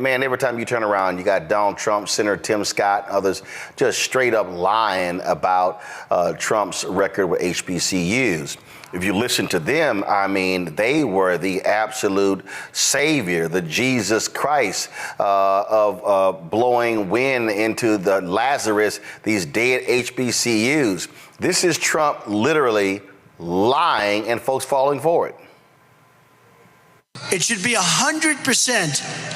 Man, every time you turn around, you got Donald Trump, Senator Tim Scott, others just straight up lying about Trump's record with HBCUs. If you listen to them, I mean, they were the absolute savior, the Jesus Christ of blowing wind into the Lazarus, these dead HBCUs. This is Trump literally lying and folks falling for it. It should be 100%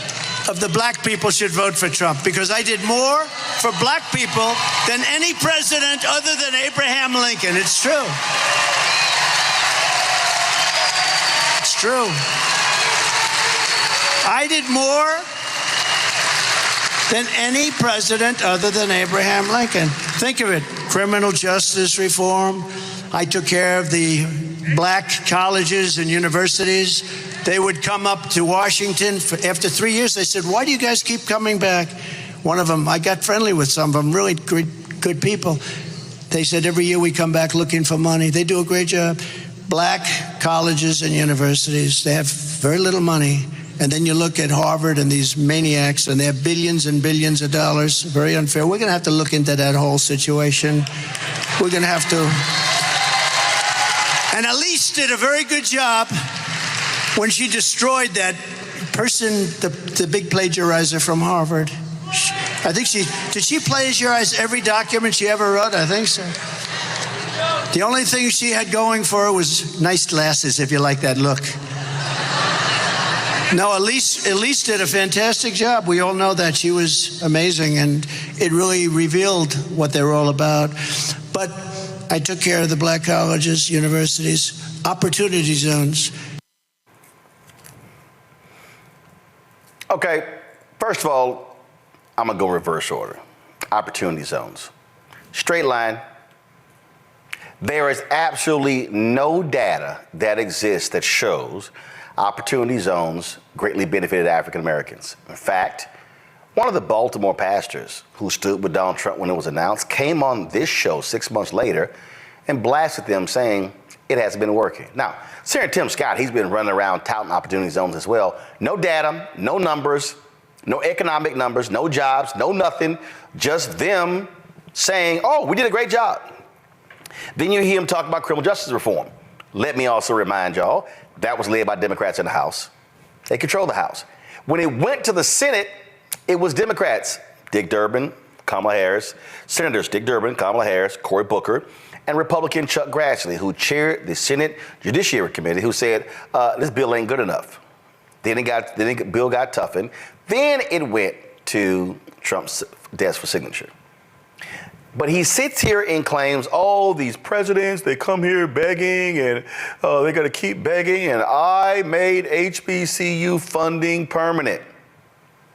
of the black people should vote for Trump, because I did more for black people than any president other than Abraham Lincoln. It's true. It's true. I did more than any president other than Abraham Lincoln. Think of it. Criminal justice reform. I took care of the black colleges and universities. They would come up to Washington. After 3 years, they said, why do you guys keep coming back? One of them, I got friendly with some of them, really good people. They said, every year we come back looking for money. They do a great job. Black colleges and universities, they have very little money. And then you look at Harvard and these maniacs, and they have billions and billions of dollars. Very unfair. We're going to have to look into that whole situation. We're going to have to. And Elise did a very good job when she destroyed that person, the big plagiarizer from Harvard. I think did she plagiarize every document she ever wrote? I think so. The only thing she had going for her was nice glasses, if you like that look. No, Elise did a fantastic job. We all know that. She was amazing, and it really revealed what they were all about. But I took care of the black colleges, universities, opportunity zones. Okay, first of all, I'm gonna go reverse order. Opportunity zones. Straight line. There is absolutely no data that exists that shows opportunity zones greatly benefited African Americans. In fact, one of the Baltimore pastors who stood with Donald Trump when it was announced came on this show 6 months later and blasted them, saying it hasn't been working. Now, Senator Tim Scott, he's been running around touting opportunity zones as well. No data, no numbers, no economic numbers, no jobs, no nothing, just them saying, oh, we did a great job. Then you hear him talk about criminal justice reform. Let me also remind y'all, that was led by Democrats in the House. They control the House. When it went to the Senate, it was Democrats, Dick Durbin, Kamala Harris, Senators Dick Durbin, Kamala Harris, Cory Booker, and Republican Chuck Grassley, who chaired the Senate Judiciary Committee, who said, this bill ain't good enough. Then the bill got toughened. Then it went to Trump's desk for signature. But he sits here and claims, oh, these presidents, they come here begging and they're going to keep begging. And I made HBCU funding permanent.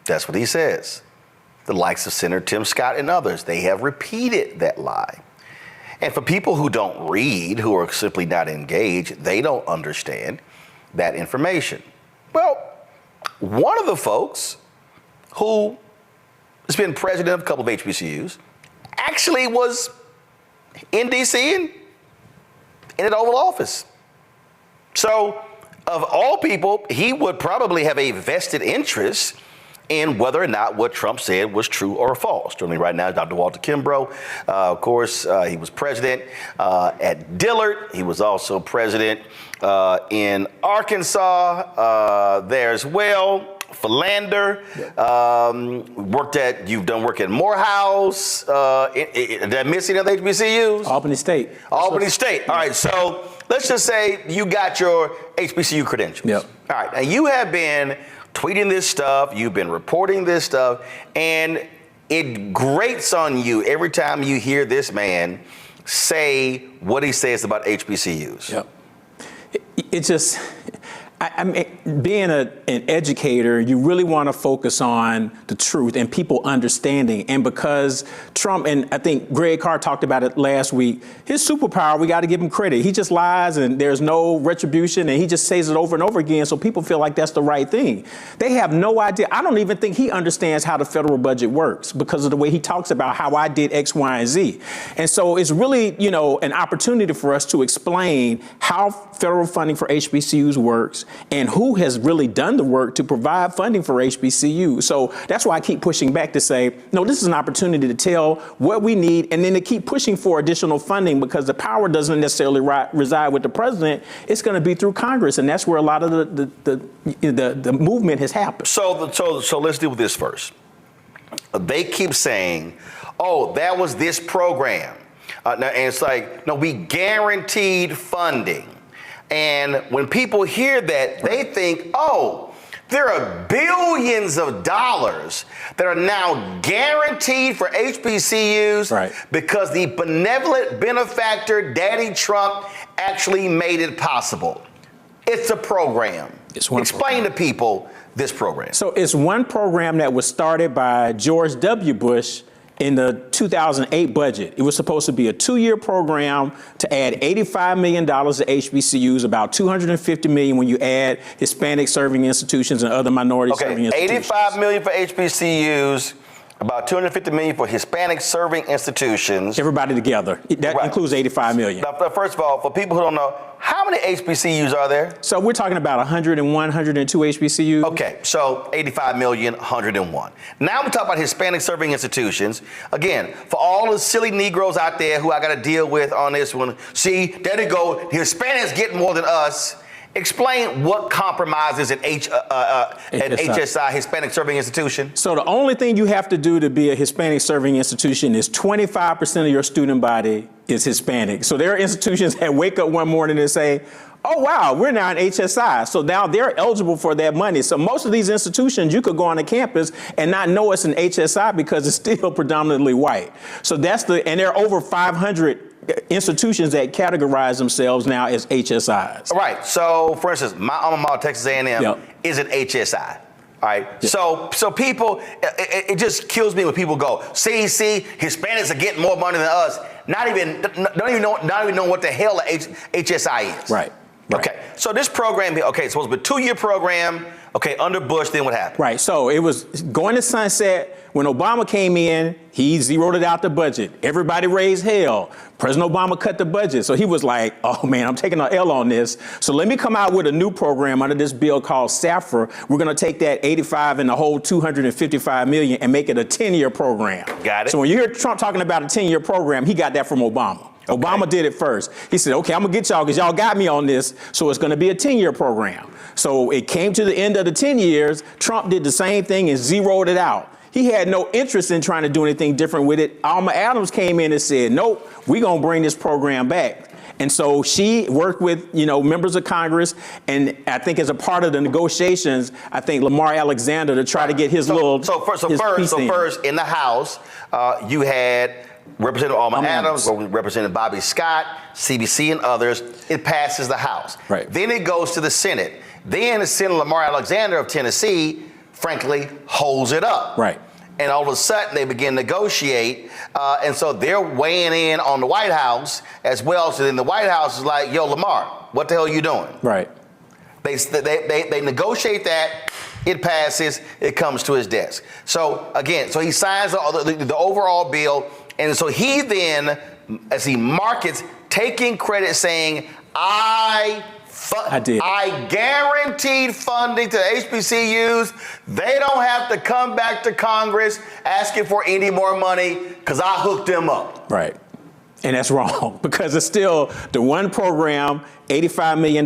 That's what he says. The likes of Senator Tim Scott and others, they have repeated that lie. And for people who don't read, who are simply not engaged, they don't understand that information. Well, one of the folks who has been president of a couple of HBCUs actually was in D.C. and in an Oval Office. So, of all people, he would probably have a vested interest in whether or not what Trump said was true or false. Joining me right now is Dr. Walter Kimbrough. Of course, he was president at Dillard. He was also president in Arkansas there as well. Philander, you've done work at Morehouse, did I miss any other HBCUs? Albany State. Albany State. All right, so let's just say you got your HBCU credentials. Yep. All right, and you have been tweeting this stuff, you've been reporting this stuff, and it grates on you every time you hear this man say what he says about HBCUs. Yep. It just, I mean, being an educator, you really want to focus on the truth and people understanding. And because Trump, and I think Greg Carr talked about it last week, his superpower, we got to give him credit. He just lies and there's no retribution and he just says it over and over again so people feel like that's the right thing. They have no idea. I don't even think he understands how the federal budget works because of the way he talks about how I did X, Y, and Z. And so it's really, you know, an opportunity for us to explain how federal funding for HBCUs works, and who has really done the work to provide funding for HBCU. So that's why I keep pushing back to say, no, this is an opportunity to tell what we need, and then to keep pushing for additional funding, because the power doesn't necessarily reside with the president. It's going to be through Congress, and that's where a lot of the movement has happened. So let's deal with this first. They keep saying, oh, that was this program. And it's like, no, we guaranteed funding. And when people hear that, they think, oh, there are billions of dollars that are now guaranteed for HBCUs because the benevolent benefactor, Daddy Trump, actually made it possible. It's a program. Explain to people this program. So it's one program that was started by George W. Bush in the 2008 budget. It was supposed to be a 2-year program to add $85 million to HBCUs, about $250 million when you add Hispanic serving institutions and other minority serving institutions. $85 million for HBCUs, about $250 million for Hispanic serving institutions. Everybody together. That includes $85 million. Now, first of all, for people who don't know, how many HBCUs are there? So we're talking about 101, 102 HBCUs. Okay, so 85 million, 101. Now we're talking about Hispanic serving institutions. Again, for all the silly Negroes out there who I got to deal with on this one, see, there they go, Hispanics get more than us. Explain what compromises an HSI, Hispanic Serving Institution. So the only thing you have to do to be a Hispanic Serving Institution is 25% of your student body is Hispanic. So there are institutions that wake up one morning and say, oh, wow, we're now an HSI. So now they're eligible for that money. So most of these institutions, you could go on a campus and not know it's an HSI because it's still predominantly white. So and there are over 500 institutions that categorize themselves now as HSIs. Right. So, for instance, my alma mater, Texas A&M, is an HSI. All right. Yep. So people, it just kills me when people go, see, Hispanics are getting more money than us. Don't even know what the hell a HSI is. Right. Okay. So this program, so it was a 2-year program. Okay, under Bush, then what happened? Right, so it was going to sunset. When Obama came in, he zeroed it out the budget. Everybody raised hell. President Obama cut the budget. So he was like, oh man, I'm taking an L on this. So let me come out with a new program under this bill called SAFRA. We're gonna take that 85 and the whole 255 million and make it a 10-year program. Got it. So when you hear Trump talking about a 10-year program, he got that from Obama. Okay. Obama did it first. He said, okay, I'm gonna get y'all because y'all got me on this. So it's gonna be a 10-year program. So it came to the end of the 10 years. Trump did the same thing and zeroed it out. He had no interest in trying to do anything different with it. Alma Adams came in and said, nope, we're gonna bring this program back. And so she worked with, members of Congress, and I think as a part of the negotiations, I think Lamar Alexander to try to get his first in the House, you had Representative Alma Adams, Representative Bobby Scott, CBC, and others. It passes the House. Right. Then it goes to the Senate. Then Senator Lamar Alexander of Tennessee, frankly, holds it up. Right. And all of a sudden, they begin to negotiate. And so they're weighing in on the White House as well. So then the White House is like, yo, Lamar, what the hell are you doing? Right. They negotiate that. It passes. It comes to his desk. So, again, he signs the overall bill. And so he then, as he markets, taking credit saying, I guaranteed funding to HBCUs. They don't have to come back to Congress asking for any more money because I hooked them up. Right. And that's wrong because it's still the one program, $85 million.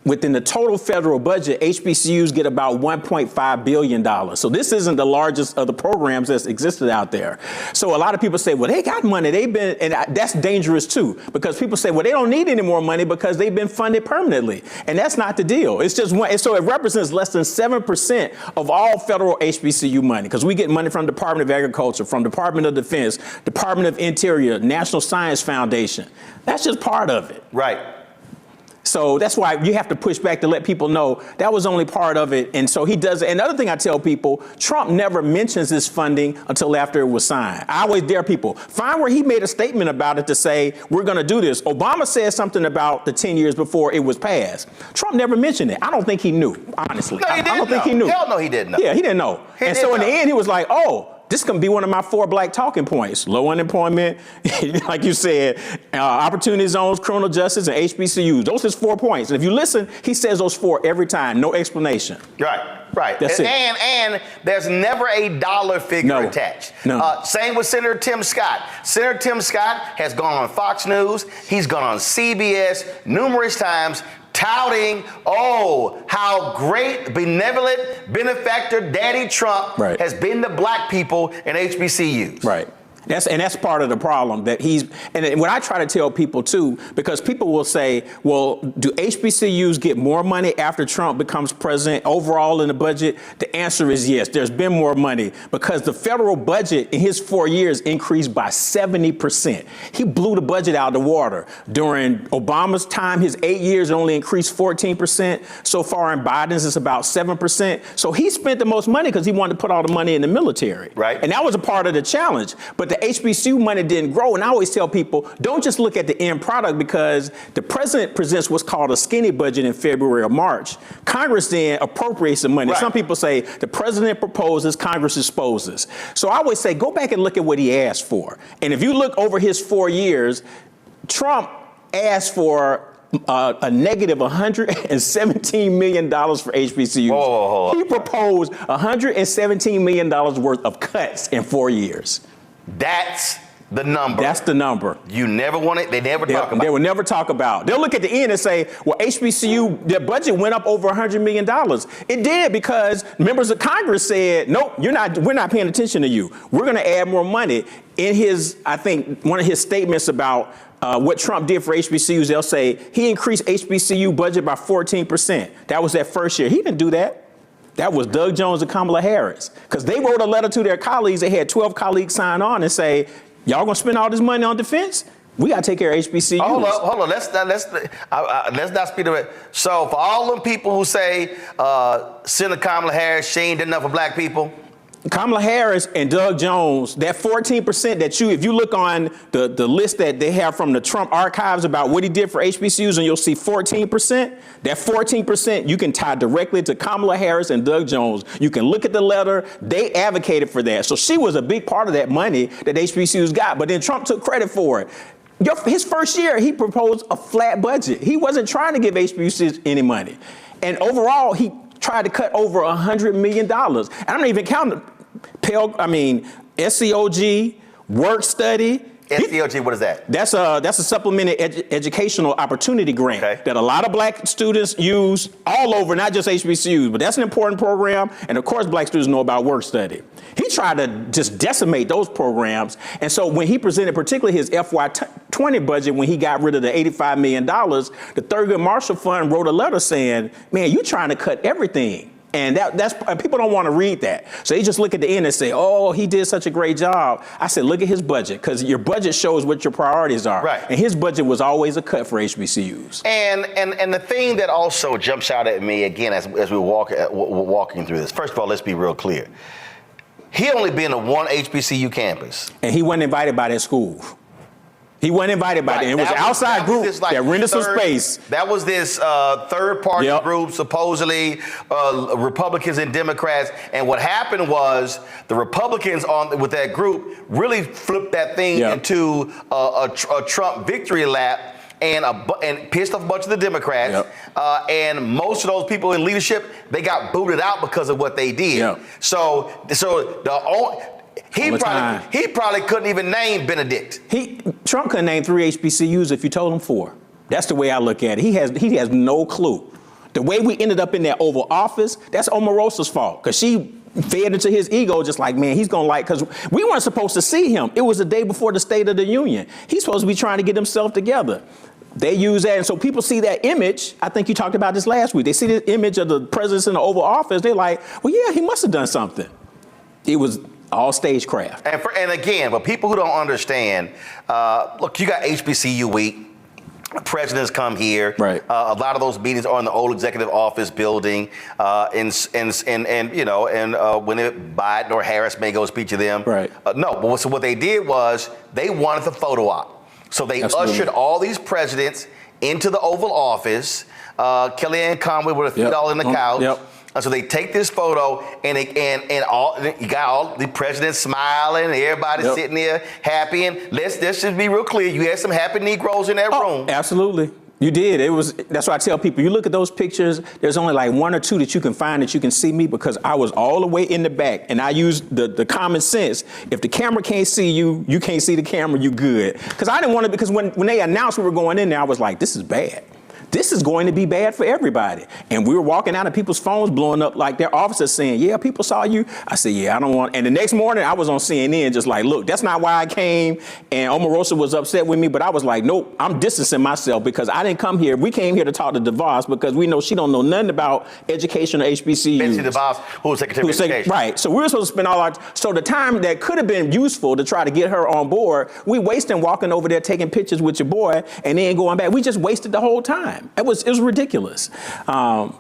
Within the total federal budget, HBCUs get about $1.5 billion. So this isn't the largest of the programs that's existed out there. So a lot of people say, well, they got money. And that's dangerous too, because people say, well, they don't need any more money because they've been funded permanently. And that's not the deal. It's just one. So it represents less than 7% of all federal HBCU money, because we get money from the Department of Agriculture, from Department of Defense, Department of Interior, National Science Foundation. That's just part of it. Right. So that's why you have to push back to let people know that was only part of it. And so he does it. Another thing I tell people, Trump never mentions this funding until after it was signed. I always dare people, find where he made a statement about it to say, we're going to do this. Obama said something about the 10 years before it was passed. Trump never mentioned it. I don't think he knew, honestly. No, he didn't I don't think he knew. Hell no, he didn't know. Yeah, he didn't know. In the end, he was like, oh, This can be one of my 4 black talking points. Low unemployment, like you said, opportunity zones, criminal justice, and HBCUs. Those are his 4 points. And if you listen, he says those 4 every time, no explanation. Right. That's it. And there's never a dollar figure attached. No. Same with Senator Tim Scott. Senator Tim Scott has gone on Fox News. He's gone on CBS numerous times, touting, how great, benevolent benefactor Daddy Trump has been to black people in HBCUs. Right. That's part of the problem that and what I try to tell people too, because people will say, well, do HBCUs get more money after Trump becomes president overall in the budget? The answer is yes. There's been more money because the federal budget in his 4 years increased by 70%. He blew the budget out of the water. During Obama's time, his 8 years only increased 14%. So far in Biden's, it's about 7%. So he spent the most money because he wanted to put all the money in the military. Right. And that was a part of the challenge. But the HBCU money didn't grow. And I always tell people, don't just look at the end product because the president presents what's called a skinny budget in February or March. Congress then appropriates the money. Right. Some people say the president proposes, Congress disposes. So I always say, go back and look at what he asked for. And if you look over his 4 years, Trump asked for a negative $117 million for HBCUs. He proposed $117 million worth of cuts in 4 years. That's the number. That's the number. You never want it. They never talk about it. They will never talk about. They'll look at the end and say, well, HBCU, their budget went up over $100 million. It did because members of Congress said, nope, we're not paying attention to you. We're going to add more money. In his, I think, one of his statements about what Trump did for HBCUs, they'll say he increased HBCU budget by 14%. That was that first year. He didn't do that. That was Doug Jones and Kamala Harris, because they wrote a letter to their colleagues. They had 12 colleagues sign on and say, y'all gonna spend all this money on defense? We gotta take care of HBCUs. Hold on. Let's not speed of it. So for all them people who say Senator Kamala Harris, she ain't did enough for black people. Kamala Harris and Doug Jones, that 14% that if you look on the list that they have from the Trump archives about what he did for HBCUs, and you'll see 14%, that 14% you can tie directly to Kamala Harris and Doug Jones. You can look at the letter. They advocated for that. So she was a big part of that money that HBCUs got, but then Trump took credit for it. His first year, he proposed a flat budget. He wasn't trying to give HBCUs any money. And overall, he tried to cut over $100 million. And I don't even count SCOG, work study. SCOG, what is that? That's a supplemented educational opportunity grant that a lot of black students use all over, not just HBCUs, but that's an important program. And of course, black students know about work study. He tried to just decimate those programs. And so when he presented particularly his FY20 budget, when he got rid of the $85 million, the Thurgood Marshall Fund wrote a letter saying, man, you're trying to cut everything. And that's people don't want to read that. So they just look at the end and say, oh, he did such a great job. I said, look at his budget, because your budget shows what your priorities are. Right. And his budget was always a cut for HBCUs. And the thing that also jumps out at me, again, as we're walking through this, first of all, let's be real clear. He only been to one HBCU campus. And he wasn't invited by that school. He wasn't invited by them. It was an outside group that rented some space. That was this third-party group, supposedly Republicans and Democrats. And what happened was the Republicans with that group really flipped that thing into a Trump victory lap and pissed off a bunch of the Democrats. And most of those people in leadership, they got booted out because of what they did. So he probably couldn't even name Benedict. Trump couldn't name 3 HBCUs if you told him 4. That's the way I look at it. He has no clue. The way we ended up in that Oval Office, that's Omarosa's fault, because she fed into his ego, just like, man, he's gonna because we weren't supposed to see him. It was the day before the State of the Union. He's supposed to be trying to get himself together. They use that, and so people see that image. I think you talked about this last week. They see the image of the president in the Oval Office. They're like, well, yeah, he must have done something. It was all stagecraft. And again, but people who don't understand, look, you got HBCU week. Presidents come here. Right. A lot of those meetings are in the old executive office building, and when Biden or Harris may go speak to them. Right. So what they did was they wanted the photo op. So they ushered all these presidents into the Oval Office. Kellyanne Conway with a feet all in the couch. And so they take this photo and all you got all the president smiling, and everybody sitting there happy. And let's just be real clear. You had some happy Negroes in that room. Absolutely. You did. That's why I tell people, you look at those pictures, there's only like one or two that you can find that you can see me, because I was all the way in the back, and I used the common sense. If the camera can't see you, you can't see the camera, you good. Because I didn't want to, because when they announced we were going in there, I was like, this is bad. This is going to be bad for everybody. And we were walking out and people's phones blowing up, like their officers saying, yeah, people saw you. I said, yeah, I don't want. And the next morning I was on CNN just like, look, that's not why I came. And Omarosa was upset with me, but I was like, nope, I'm distancing myself, because I didn't come here. We came here to talk to DeVos because we know she don't know nothing about education or HBCUs. Betsy DeVos, who was Secretary of Education. Right. So we were supposed to spend all our, so the time that could have been useful to try to get her on board, we wasted walking over there taking pictures with your boy and then going back. We just wasted the whole time. It was ridiculous. And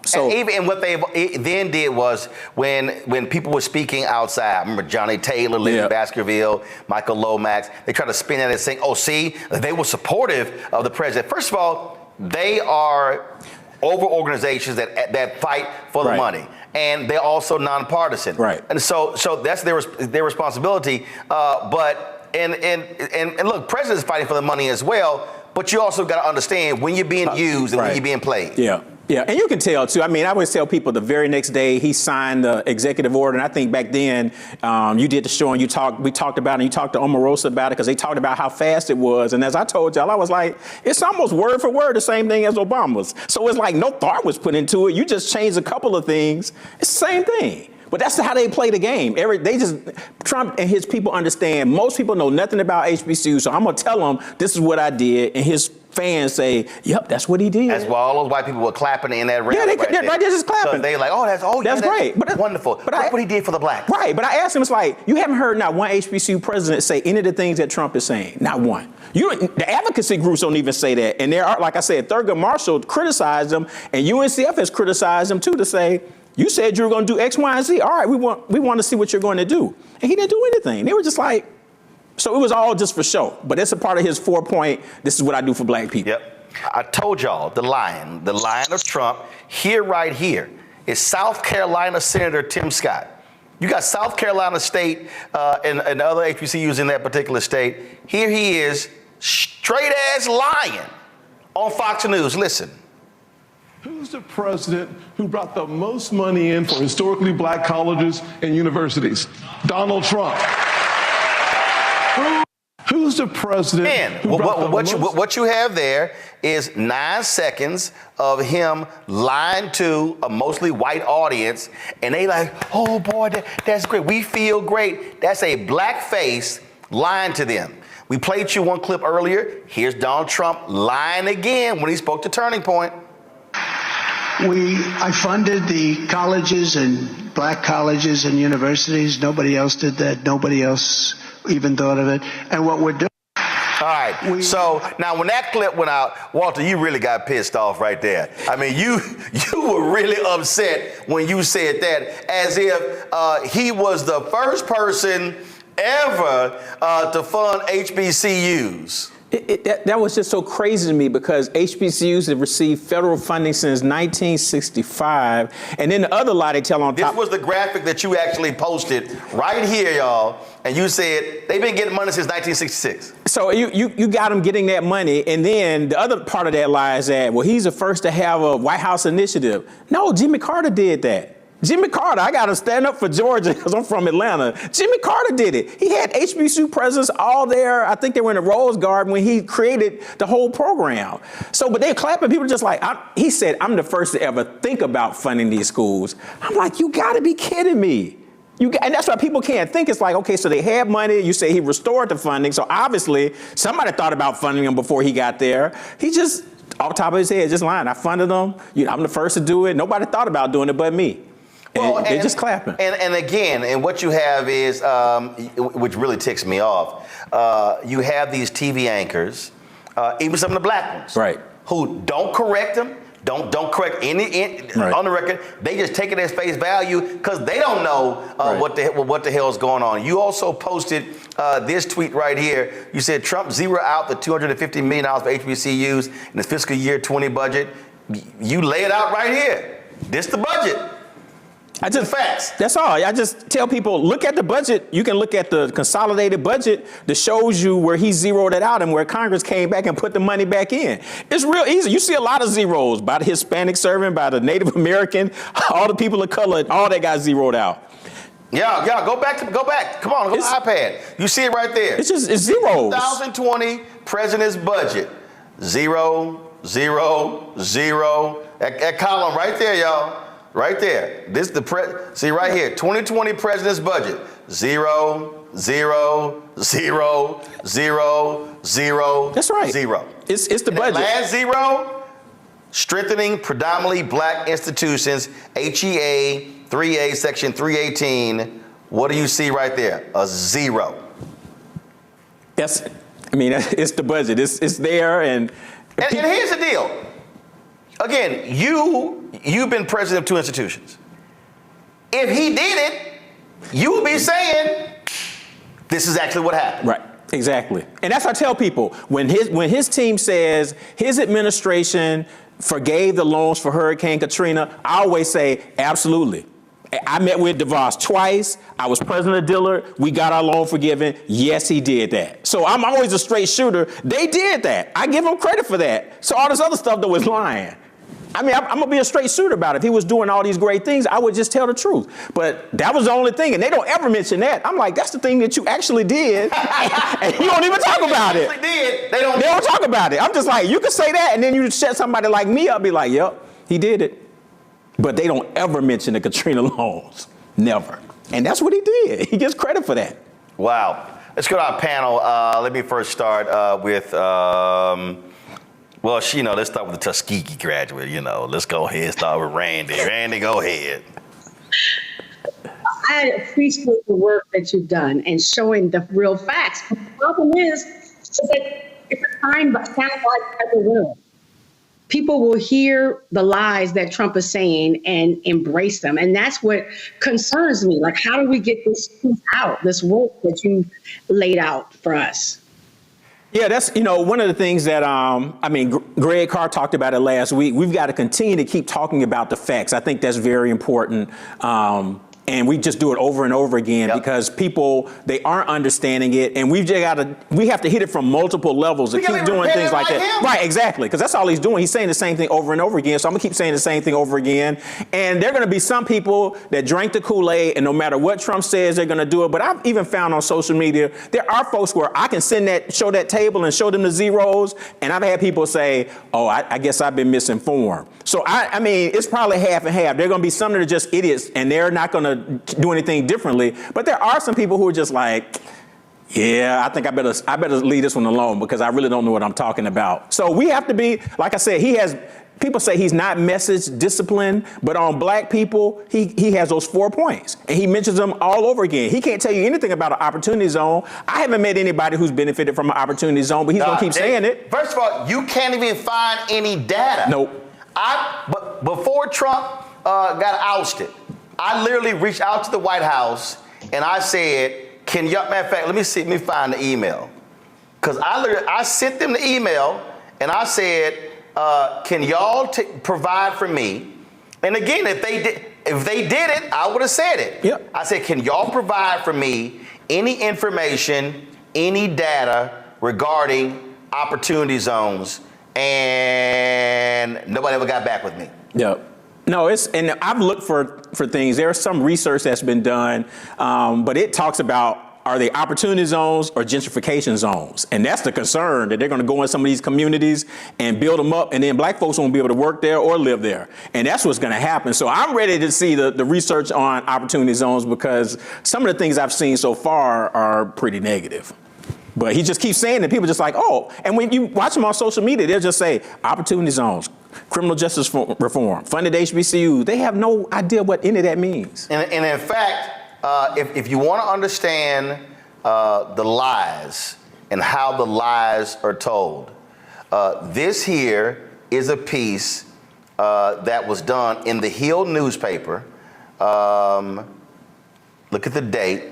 what they then did was when people were speaking outside, I remember Johnny Taylor, Lindsey Baskerville, Michael Lomax, they tried to spin that as saying, oh, see, they were supportive of the president. First of all, they are over organizations that fight for the money. And they're also nonpartisan. Right. And so that's their responsibility. But look, president's fighting for the money as well. But you also got to understand when you're being used and when you're being played. Yeah. And you can tell, too. I mean, I always tell people the very next day he signed the executive order. And I think back then you did the show and we talked about it, and you talked to Omarosa about it, because they talked about how fast it was. And as I told y'all, I was like, it's almost word for word the same thing as Obama's. So it's like no thought was put into it. You just changed a couple of things. It's the same thing. But that's how they play the game. Trump and his people understand, most people know nothing about HBCUs, so I'm going to tell them this is what I did, and his fans say, yep, that's what he did. That's why all those white people were clapping in that rally. They're just clapping. So they like, that's great. That's wonderful. But that's what he did for the blacks. Right, but I asked him, it's like, you haven't heard not one HBCU president say any of the things that Trump is saying. Not one. The advocacy groups don't even say that. And there are, like I said, Thurgood Marshall criticized them, and UNCF has criticized them too, to say, you said you were going to do X, Y, and Z. All right, we want to see what you're going to do. And he didn't do anything. They were just like, so it was all just for show. But it's a part of his 4-point, this is what I do for black people. Yep. I told y'all, the lion of Trump, right here, is South Carolina Senator Tim Scott. You got South Carolina State and other HBCUs in that particular state. Here he is, straight-ass lying on Fox News. Listen. Who's the president who brought the most money in for historically black colleges and universities? Donald Trump. Who's the president? And what you have there is 9 seconds of him lying to a mostly white audience, and they like, oh boy, that's great. We feel great. That's a black face lying to them. We played you one clip earlier. Here's Donald Trump lying again when he spoke to Turning Point. I funded the colleges and black colleges and universities. Nobody else did that. Nobody else even thought of it. And what we're doing. All right. So now when that clip went out, Walter, you really got pissed off right there. I mean, you were really upset when you said that, as if he was the first person ever to fund HBCUs. That was just so crazy to me, because HBCUs have received federal funding since 1965. And then the other lie they tell on top. This was the graphic that you actually posted right here, y'all. And you said they've been getting money since 1966. So you got them getting that money. And then the other part of that lie is that, well, he's the first to have a White House initiative. No, Jimmy Carter did that. Jimmy Carter, I got to stand up for Georgia because I'm from Atlanta. Jimmy Carter did it. He had HBCU presidents all there. I think they were in the Rose Garden when he created the whole program. So, but they're clapping. People are just like, he said, I'm the first to ever think about funding these schools. I'm like, you got to be kidding me. And that's why people can't think. It's like, okay, so they had money. You say he restored the funding. So obviously somebody thought about funding him before he got there. He just, off the top of his head, just lying. I funded them. I'm the first to do it. Nobody thought about doing it but me. Well, they're just clapping. And again, and what you have is, which really ticks me off, you have these TV anchors, even some of the black ones, right, who don't correct them, don't correct any on the record. They just take it as face value because they don't know what the hell is going on. You also posted this tweet right here. You said Trump zero out the $250 million for HBCUs in the fiscal year 20 budget. You lay it out right here. This the budget. Facts. That's all. I just tell people, look at the budget. You can look at the consolidated budget that shows you where he zeroed it out and where Congress came back and put the money back in. It's real easy. You see a lot of zeros by the Hispanic servant, by the Native American, all the people of color, all that got zeroed out. Yeah, go back. Come on, go to the iPad. You see it right there. It's zeros. 2020 president's budget. 0, 0, 0. That column right there, y'all. Right there. This see right here. 2020 president's budget. 0, 0, 0, 0, 0. That's right. 0. It's the And budget. Last 0. Strengthening predominantly black institutions. HEA 3A section 318. What do you see right there? A 0. It's the budget. It's there, and here's the deal. Again, you've been president of 2 institutions. If he did it, you would be saying, this is actually what happened. right, exactly. And that's what I tell people. When his team says his administration forgave the loans for Hurricane Katrina, I always say, absolutely. I met with DeVos twice. I was president of Dillard. We got our loan forgiven. Yes, he did that. So I'm always a straight shooter. They did that. I give them credit for that. So all this other stuff that was lying. I'm going to be a straight shooter about it. If he was doing all these great things, I would just tell the truth. But that was the only thing. And they don't ever mention that. I'm like, that's the thing that you actually did. And you don't even talk about it. They don't talk about it. I'm just like, you can say that. And then you shut somebody like me up, be like, yep, he did it. But they don't ever mention the Katrina loans. Never. And that's what he did. He gets credit for that. Wow. Let's go to our panel. Let me first start with, let's start with the Tuskegee graduate. Let's go ahead and start with Randy. Randy, go ahead. I appreciate the work that you've done and showing the real facts. But the problem is that it's a kind of like the world. People will hear the lies that Trump is saying and embrace them. And that's what concerns me. Like, how do we get this truth out, this work that you laid out for us? Yeah, that's, one of the things that, Greg Carr talked about it last week. We've got to continue to keep talking about the facts. I think that's very important. And we just do it over and over again because people, they aren't understanding it. And we have to hit it from multiple levels to keep doing things like that. Right, exactly. Because that's all he's doing. He's saying the same thing over and over again. So I'm going to keep saying the same thing over again. And there are going to be some people that drank the Kool-Aid, and no matter what Trump says, they're going to do it. But I've even found on social media, there are folks where I can show that table and show them the zeros. And I've had people say, oh, I guess I've been misinformed. So it's probably half and half. There are going to be some that are just idiots, and they're not going to do anything differently. But there are some people who are just like, yeah, I think I better leave this one alone because I really don't know what I'm talking about. So we have to be, like I said, people say he's not message disciplined, but on black people, he has those 4 points. And he mentions them all over again. He can't tell you anything about an opportunity zone. I haven't met anybody who's benefited from an opportunity zone, but he's going to keep saying it. First of all, you can't even find any data. Nope. But before Trump got ousted, I literally reached out to the White House and I said, matter of fact, let me find the email. Because I sent them the email and I said, can y'all provide for me? And again, if they did it, I would have said it. Yep. I said, can y'all provide for me any information, any data regarding opportunity zones? And nobody ever got back with me. Yep. No, and I've looked for things. There's some research that's been done, but it talks about, are they opportunity zones or gentrification zones? And that's the concern, that they're going to go in some of these communities and build them up, and then black folks won't be able to work there or live there. And that's what's going to happen. So I'm ready to see the research on opportunity zones because some of the things I've seen so far are pretty negative. But he just keeps saying that. People just like, oh, and when you watch him on social media, they'll just say opportunity zones, criminal justice reform, funded HBCUs. They have no idea what any of that means. And in fact, if you want to understand the lies and how the lies are told, this here is a piece that was done in the Hill newspaper. Look at the date.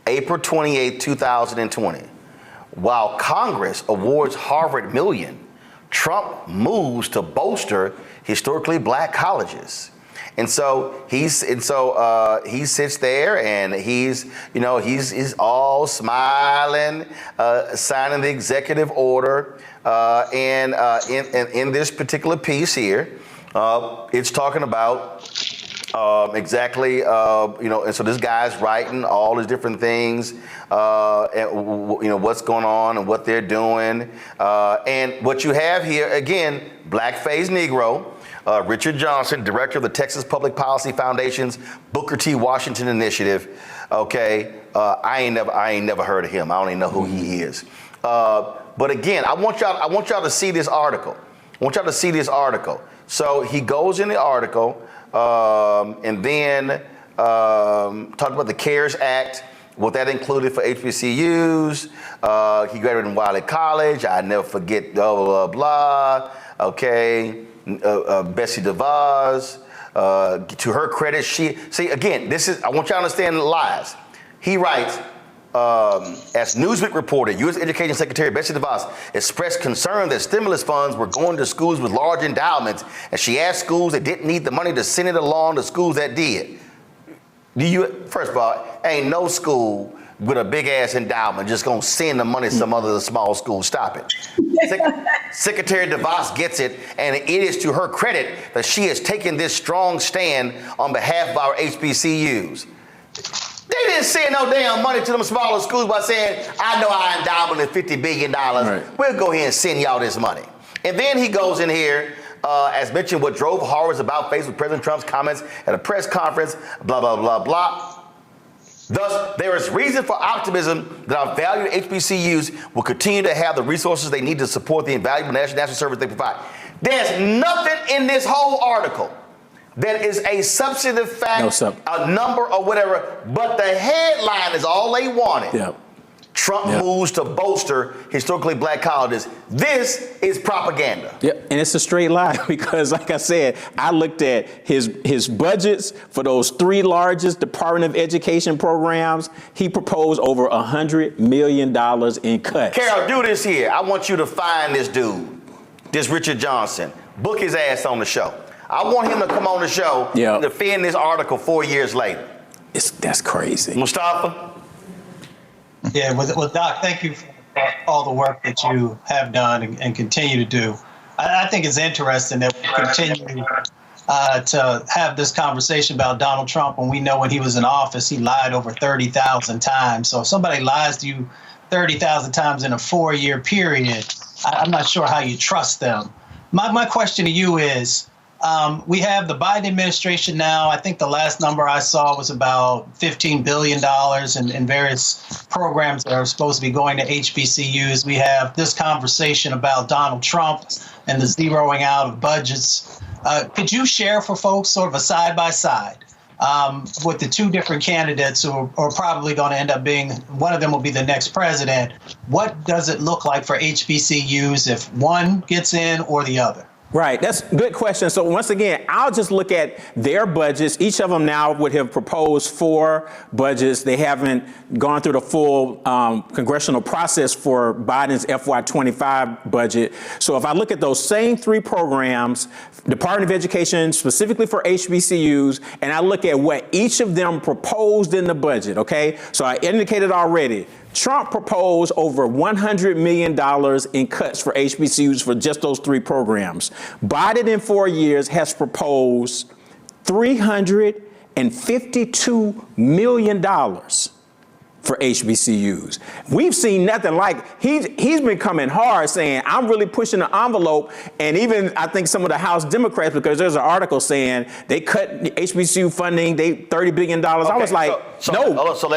April 28, 2020. While Congress awards Harvard $1 million, Trump moves to bolster historically black colleges. And so he sits there and he's all smiling, signing the executive order. And in this particular piece here, it's talking about exactly, and so this guy's writing all these different things, and what's going on and what they're doing. And what you have here, again, blackface Negro, Richard Johnson, director of the Texas Public Policy Foundation's Booker T. Washington Initiative. Okay, I ain't never heard of him. I don't even know who he is. But again, I want y'all to see this article. So he goes in the article and then talked about the CARES Act, what that included for HBCUs. He graduated in Wiley College. I never forget, blah, blah, blah. Okay. Betsy DeVos, to her credit, I want y'all to understand the lies. He writes, as Newsweek reported, U.S. Education Secretary Betsy DeVos expressed concern that stimulus funds were going to schools with large endowments, and she asked schools that didn't need the money to send it along to schools that did. First of all, ain't no school with a big ass endowment just gonna send the money to some other small school. Stop it. Secretary DeVos gets it, and it is to her credit that she has taken this strong stand on behalf of our HBCUs. They didn't send no damn money to them smaller schools by saying, I know our endowment is $50 billion. Right. We'll go ahead and send y'all this money. And then he goes in here, as mentioned, what drove horrors about faced with President Trump's comments at a press conference, blah, blah, blah, blah. Thus, there is reason for optimism that our valued HBCUs will continue to have the resources they need to support the invaluable national service they provide. There's nothing in this whole article that is a substantive fact, a number or whatever, but the headline is all they wanted. Yep. Trump moves to bolster historically black colleges. This is propaganda. Yep, and it's a straight lie because, like I said, I looked at his budgets for those three largest Department of Education programs. He proposed over $100 million in cuts. Carol, do this here. I want you to find this dude, this Richard Johnson. Book his ass on the show. I want him to come on the show and defend this article 4 years later. That's crazy. Mustafa? Yeah, well, Doc, thank you for all the work that you have done and continue to do. I think it's interesting that we continue to have this conversation about Donald Trump when we know when he was in office, he lied over 30,000 times. So if somebody lies to you 30,000 times in a 4-year period, I'm not sure how you trust them. My question to you is, we have the Biden administration now. I think the last number I saw was about $15 billion in various programs that are supposed to be going to HBCUs. We have this conversation about Donald Trump and the zeroing out of budgets. Could you share for folks sort of a side-by-side with the two different candidates who are probably going to end up being, one of them will be the next president. What does it look like for HBCUs if one gets in or the other? Right, that's a good question. So once again, I'll just look at their budgets. Each of them now would have proposed 4 budgets. They haven't gone through the full congressional process for Biden's FY25 budget. So if I look at those same 3 programs, Department of Education specifically for HBCUs, and I look at what each of them proposed in the budget, okay? So I indicated already, Trump proposed over $100 million in cuts for HBCUs for just those 3 programs. Biden in 4 years has proposed $352 million for HBCUs. We've seen nothing like, he's been coming hard saying, I'm really pushing the envelope. And even I think some of the House Democrats, because there's an article saying they cut HBCU funding, $30 billion. Okay, I was like, no. So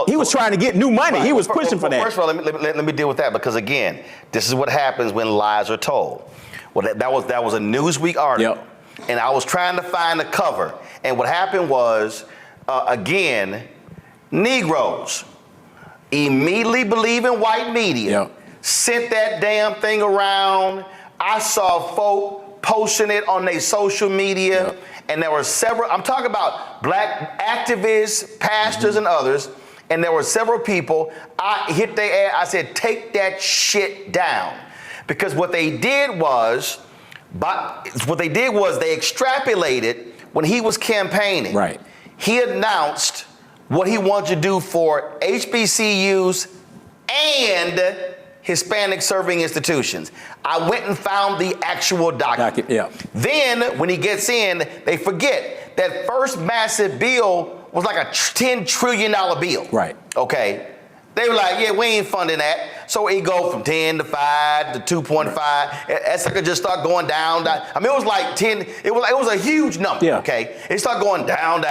he was trying to get new money. Right. He was pushing for that. First of all, let me deal with that, because again, this is what happens when lies are told. Well, that was a Newsweek article. Yep. And I was trying to find the cover. And what happened was, again, Negroes immediately believe in white media, sent that damn thing around. I saw folk posting it on their social media, and there were several, I'm talking about black activists, pastors, and others, and there were several people, I hit their ass, I said, take that shit down. Because what they did was they extrapolated when he was campaigning, Right. he announced what he wanted to do for HBCUs and Hispanic serving institutions. I went and found the actual document. Yeah. Then when he gets in, they forget that first massive bill was like a $10 trillion bill. Right. Okay. They were like, yeah, we ain't funding that. So it go from 10 to 5 to 2.5. That sucker just start going down. I mean, it was like 10. It was a huge number. Yeah. Okay. It started going down.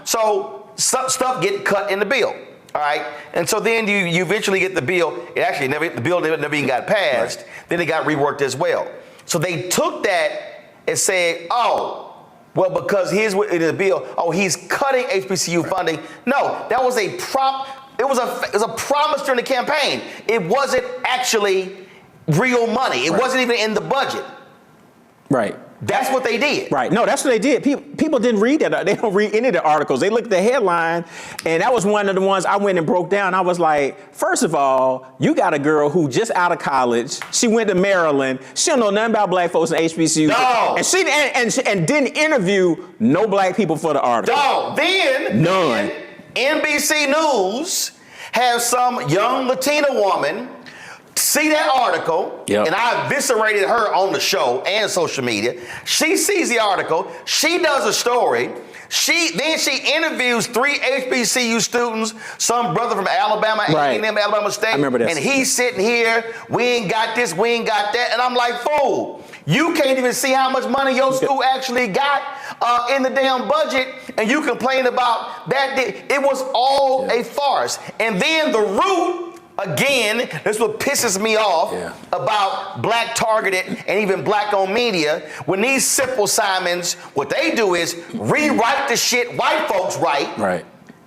So stuff get cut in the bill. All right. And so then you eventually get the bill. The bill never even got passed. Right. Then it got reworked as well. So they took that and said, oh, well, because here's what in the bill. Oh, he's cutting HBCU funding. No, that was a It was a promise during the campaign. It wasn't actually real money. It wasn't even in the budget. Right. That's what they did. Right. No, that's what they did. People didn't read that. They don't read any of the articles. They looked at the headline, and that was one of the ones I went and broke down. I was like, first of all, you got a girl who just out of college. She went to Maryland. She don't know nothing about black folks in HBCUs. No. And she didn't interview no black people for the article. No. Then none. NBC News has some young Latina woman see that article, and I eviscerated her on the show and social media. She sees the article. She does a story. Then she interviews 3 HBCU students, some brother from Alabama, Alabama State. I remember this. And he's sitting here, we ain't got this, we ain't got that. And I'm like, fool, you can't even see how much money your school actually got in the damn budget, and you complain about that. It was all a farce. And then the root, again, this is what pisses me off about black targeted and even black owned media. When these simple Simons, what they do is rewrite the shit white folks write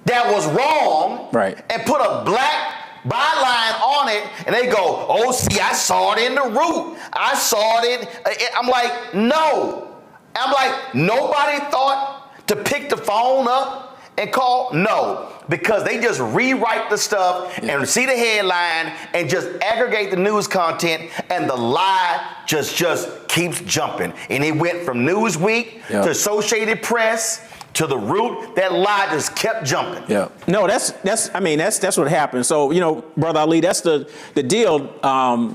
that was wrong and put a black byline on it, and they go, oh, see, I saw it in the root. I saw it. I'm like, no. I'm like, nobody thought to pick the phone up and call? No. Because they just rewrite the stuff and see the headline and just aggregate the news content, and the lie just keeps jumping. And it went from Newsweek to Associated Press to the root. That lie just kept jumping. Yeah. No, that's what happened. So, Brother Ali, that's the deal.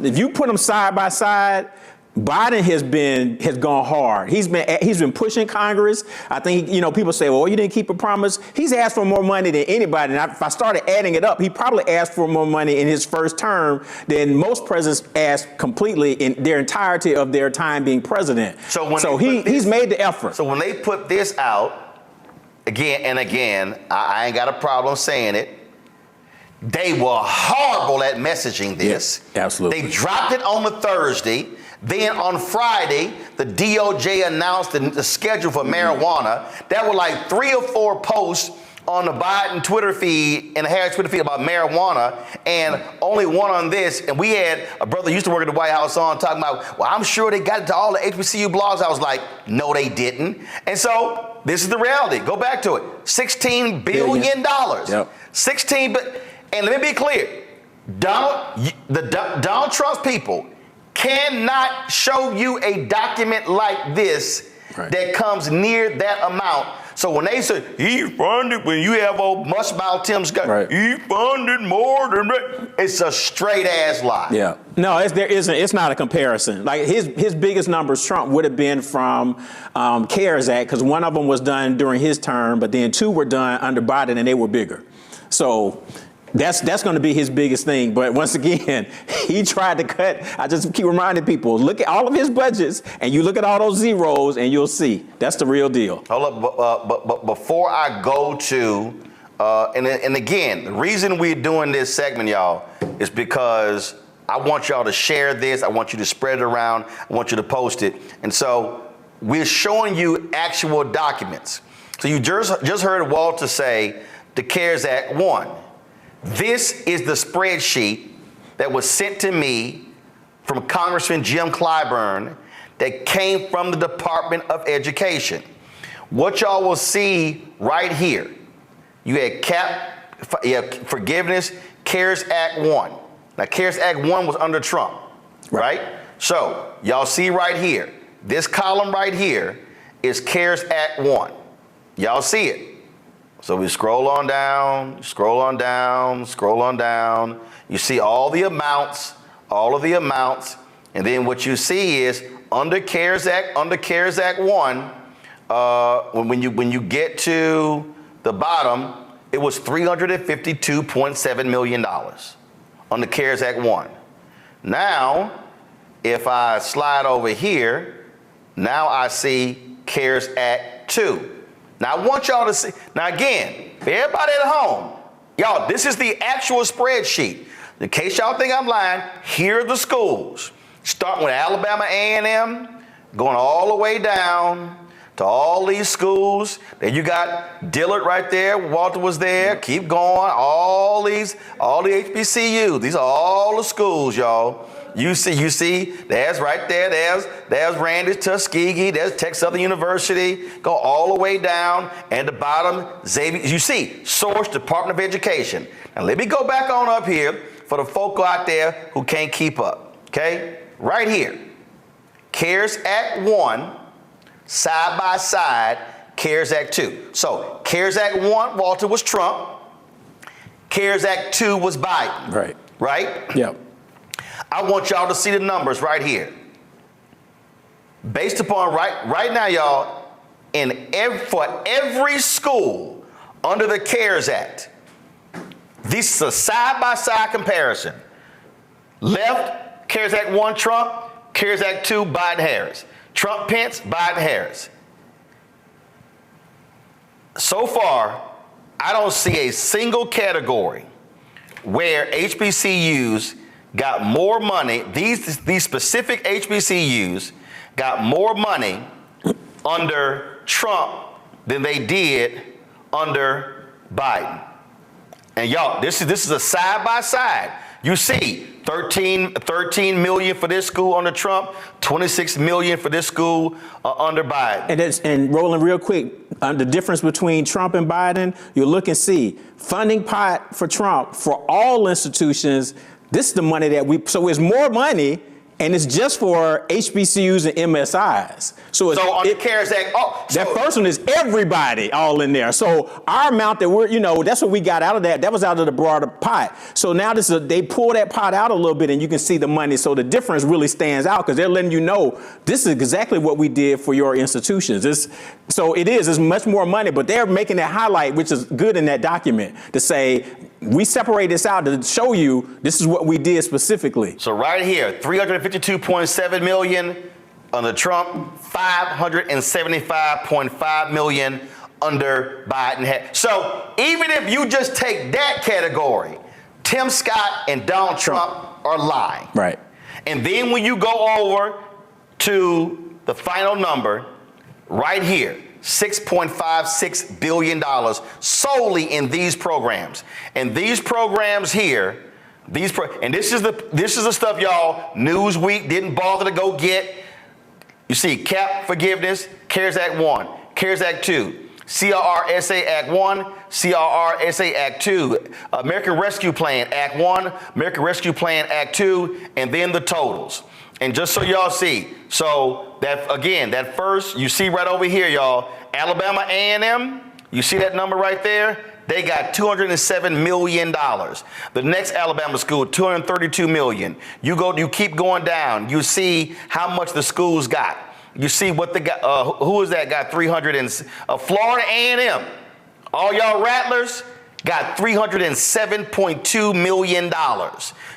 If you put them side by side, Biden has gone hard. He's been pushing Congress. I think people say, well, you didn't keep a promise. He's asked for more money than anybody. And if I started adding it up, he probably asked for more money in his first term than most presidents asked completely in their entirety of their time being president. He's made the effort. So when they put this out again and again, I ain't got a problem saying it. They were horrible at messaging this. Yes, absolutely. They dropped it on the Thursday. Then on Friday, the DOJ announced the schedule for marijuana. There were like 3 or 4 posts on the Biden Twitter feed and the Harris Twitter feed about marijuana, and only one on this. And we had a brother who used to work at the White House on talking about, well, I'm sure they got it to all the HBCU blogs. I was like, no, they didn't. And so this is the reality. Go back to it. $16 billion. Yep. And let me be clear. Donald Trump's people cannot show you a document like this that comes near that amount. So when they say he funded, when you have old mushmouth Tim's got, he funded more than that, it's a straight ass lie. Yeah. No, it's not a comparison. Like his biggest numbers, Trump would have been from CARES Act, because one of them was done during his term, but then 2 were done under Biden, and they were bigger. So that's going to be his biggest thing. But once again, he tried to cut. I just keep reminding people, look at all of his budgets, and you look at all those zeros, and you'll see that's the real deal. Hold up, but before I go to, and again, the reason we're doing this segment, y'all, is because I want y'all to share this. I want you to spread it around. I want you to post it. And so we're showing you actual documents. So you just heard Walter say the CARES Act won. This is the spreadsheet that was sent to me from Congressman Jim Clyburn that came from the Department of Education. What y'all will see right here, you had forgiveness, CARES Act 1. Now, CARES Act 1 was under Trump, right? So y'all see right here, this column right here is CARES Act 1. Y'all see it. So we scroll on down, scroll on down, scroll on down. You see all the amounts, and then what you see is under CARES Act 1, when you get to the bottom, it was $352.7 million under CARES Act 1. Now, if I slide over here, now I see CARES Act 2. Now I want y'all to see, now again, for everybody at home, y'all, this is the actual spreadsheet. In case y'all think I'm lying, here are the schools. Starting with Alabama A&M, going all the way down to all these schools. Then you got Dillard right there, Walter was there, keep going, all the HBCUs, these are all the schools, y'all. You see, there's right there, there's Randall, Tuskegee, there's Texas Southern University, go all the way down, and the bottom, Xavier, you see, Source, Department of Education. Now let me go back on up here for the folk out there who can't keep up, okay? Right here, CARES Act 1, side by side, CARES Act 2. So CARES Act 1, Walter, was Trump. CARES Act 2 was Biden. Right. Right? Yep. I want y'all to see the numbers right here. Based upon right now, y'all, for every school under the CARES Act, this is a side-by-side comparison. Left, CARES Act 1, Trump. CARES Act 2, Biden-Harris. Trump, Pence, Biden-Harris. So far, I don't see a single category where HBCUs got more money, these specific HBCUs got more money under Trump than they did under Biden. And y'all, this is a side by side. You see 13 million for this school under Trump, 26 million for this school under Biden. And Roland, real quick, the difference between Trump and Biden, you look and see funding pot for Trump for all institutions. This is the money so it's more money, and it's just for HBCUs and MSIs. So under CARES Act, that first one is everybody all in there. So our amount that that's what we got out of that. That was out of the broader pot. So now they pull that pot out a little bit, and you can see the money. So the difference really stands out because they're letting you know this is exactly what we did for your institutions. It's much more money, but they're making that highlight, which is good in that document, to say we separate this out to show you this is what we did specifically. So right here, 352.7 million under Trump, 575.5 million under Biden. So even if you just take that category, Tim Scott and Donald Trump are lying. Right. And then when you go over to the final number, right here, $6.56 billion solely in these programs. And these programs here, and this is the stuff y'all Newsweek didn't bother to go get. You see CAP forgiveness, CARES Act 1, CARES Act 2, CRRSA Act 1, CRRSA Act 2, American Rescue Plan Act 1, American Rescue Plan Act 2, and then the totals. And just so y'all see, so that again, that first, you see right over here, y'all, Alabama A&M, you see that number right there? They got $207 million. The next Alabama school, $232 million. You keep going down. You see how much the schools got. You see what they got. Who is that? Got 300 and Florida A&M. All y'all Rattlers got $307.2 million.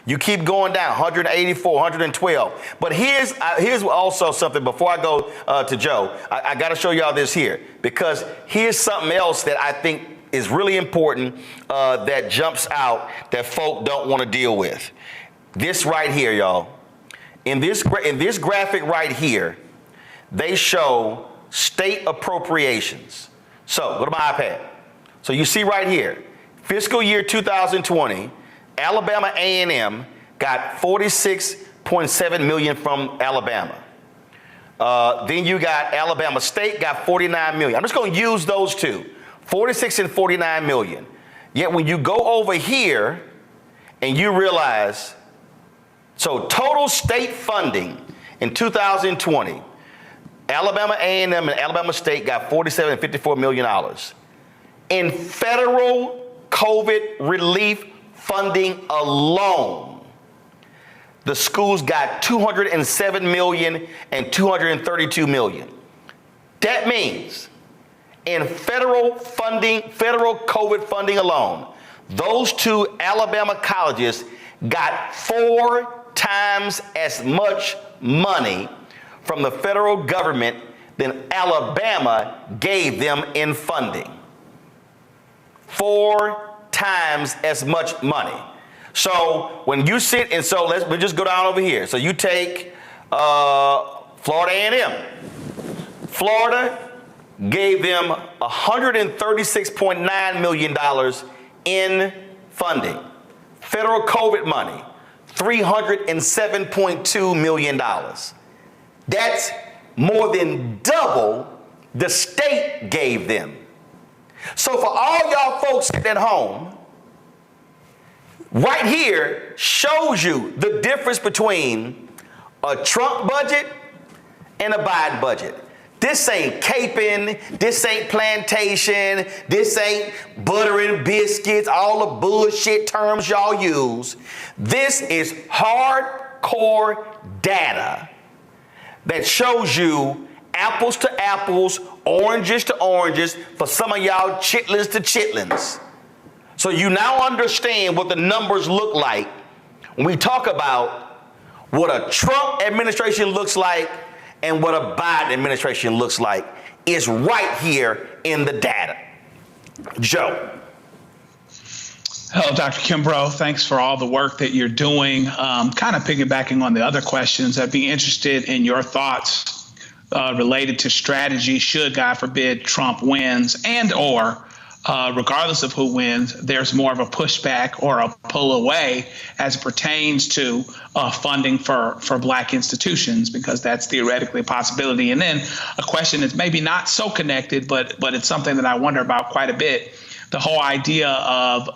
You keep going down, 184, 112. But here's also something before I go to Joe. I got to show y'all this here, because here's something else that I think is really important that jumps out that folk don't want to deal with. This right here, y'all. In this graphic right here, they show state appropriations. So go to my iPad. So you see right here, fiscal year 2020, Alabama A&M got $46.7 million from Alabama. Then you got Alabama State got $49 million. I'm just going to use those two. 46 and 49 million. Yet when you go over here and you realize, so total state funding in 2020, Alabama A&M and Alabama State got $47 and $54 million in federal COVID relief funding alone. The schools got $207 million and $232 million. That means in federal funding, federal COVID funding alone, those two Alabama colleges got 4 times as much money from the federal government than Alabama gave them in funding. 4 times as much money. So when you sit, and so we just go down over here. So you take Florida A&M. Florida gave them $136.9 million in funding. Federal COVID money, $307.2 million. That's more than double the state gave them. So for all y'all folks sitting at home, right here shows you the difference between a Trump budget and a Biden budget. This ain't caping, this ain't plantation, this ain't butter and biscuits, all the bullshit terms y'all use. This is hardcore data that shows you apples to apples, oranges to oranges, for some of y'all chitlins to chitlins. So you now understand what the numbers look like when we talk about what a Trump administration looks like and what a Biden administration looks like is right here in the data. Joe. Hello, Dr. Kimbrough. Thanks for all the work that you're doing. Kind of piggybacking on the other questions, I'd be interested in your thoughts related to strategy should, God forbid, Trump wins, and or regardless of who wins, there's more of a pushback or a pull away as it pertains to funding for Black institutions, because that's theoretically a possibility. And then a question that's maybe not so connected, but it's something that I wonder about quite a bit. The whole idea of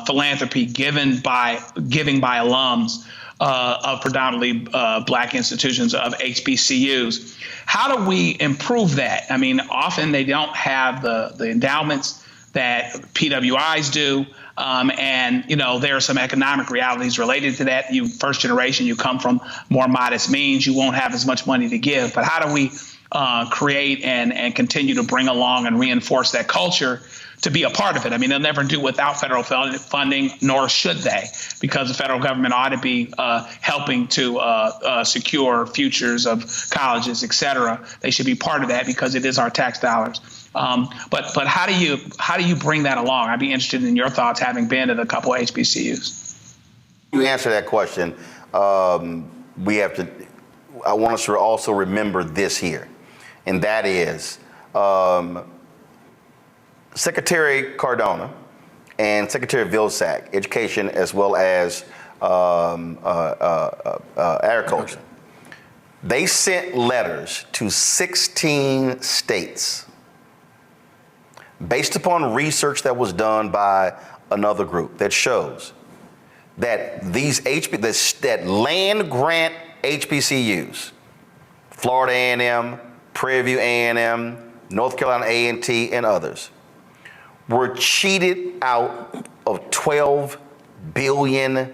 philanthropy giving by alums of predominantly Black institutions, of HBCUs. How do we improve that? I mean, often they don't have the endowments that PWIs do. And, you know, there are some economic realities related to that. You first generation, you come from more modest means, you won't have as much money to give. But how do we create and continue to bring along and reinforce that culture to be a part of it? I mean, they'll never do without federal funding, nor should they, because the federal government ought to be helping to secure futures of colleges, et cetera. They should be part of that because it is our tax dollars. But how do you bring that along? I'd be interested in your thoughts, having been at a couple of HBCUs. You answer that question. We have to. I want us to also remember this here, and that is Secretary Cardona and Secretary Vilsack, Education as well as Agriculture. They sent letters to 16 states based upon research that was done by another group that shows that that land grant HBCUs, Florida A&M, Prairie View A&M, North Carolina A&T, and others, were cheated out of $12 billion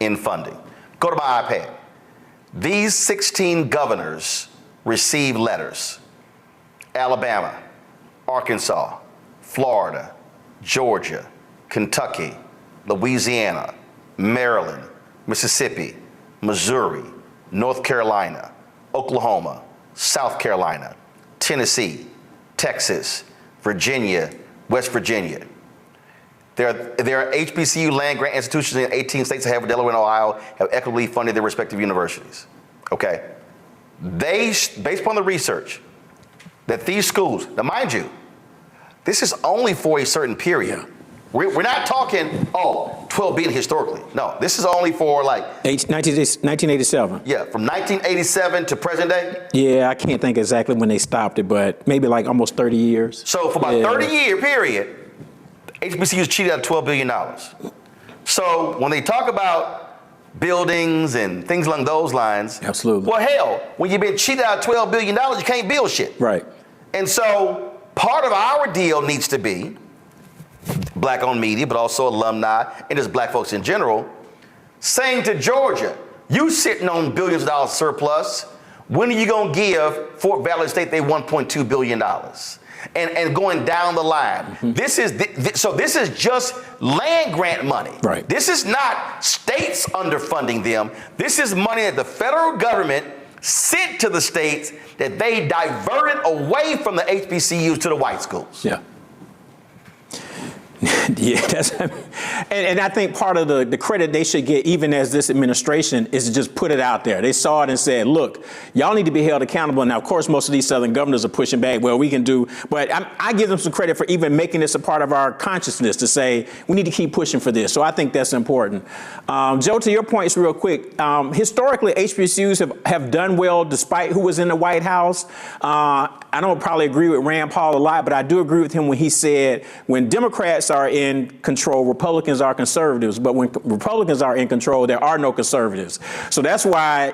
in funding. Go to my iPad. These 16 governors received letters. Alabama, Arkansas, Florida, Georgia, Kentucky, Louisiana, Maryland, Mississippi, Missouri, North Carolina, Oklahoma, South Carolina, Tennessee, Texas, Virginia, West Virginia. There are HBCU land grant institutions in 18 states, Delaware and Ohio, have equitably funded their respective universities. Okay? Based upon the research, that these schools, now mind you, this is only for a certain period. Yeah. We're not talking, 12 billion historically. No, this is only for like 1987. Yeah, from 1987 to present day. Yeah, I can't think exactly when they stopped it, but maybe like almost 30 years. So for about 30-year period, HBCUs cheated out $12 billion. So when they talk about buildings and things along those lines. Absolutely. Well, hell, when you've been cheated out of $12 billion, you can't build shit. Right. And so part of our deal needs to be black-owned media, but also alumni and just black folks in general, saying to Georgia, you sitting on billions of dollars surplus, when are you going to give Fort Valley State their $1.2 billion? And going down the line. Mm-hmm. This is just land grant money. Right. This is not states underfunding them. This is money that the federal government sent to the states that they diverted away from the HBCUs to the white schools. Yeah. Yeah, and I think part of the credit they should get, even as this administration, is to just put it out there. They saw it and said, look, y'all need to be held accountable. Now, of course, most of these Southern governors are pushing back. Well, we can do, but I give them some credit for even making this a part of our consciousness to say, we need to keep pushing for this. So I think that's important. Joe, to your points real quick, historically, HBCUs have done well despite who was in the White House. I don't probably agree with Rand Paul a lot, but I do agree with him when he said, when Democrats are in control, Republicans are conservatives. But when Republicans are in control, there are no conservatives. So that's why,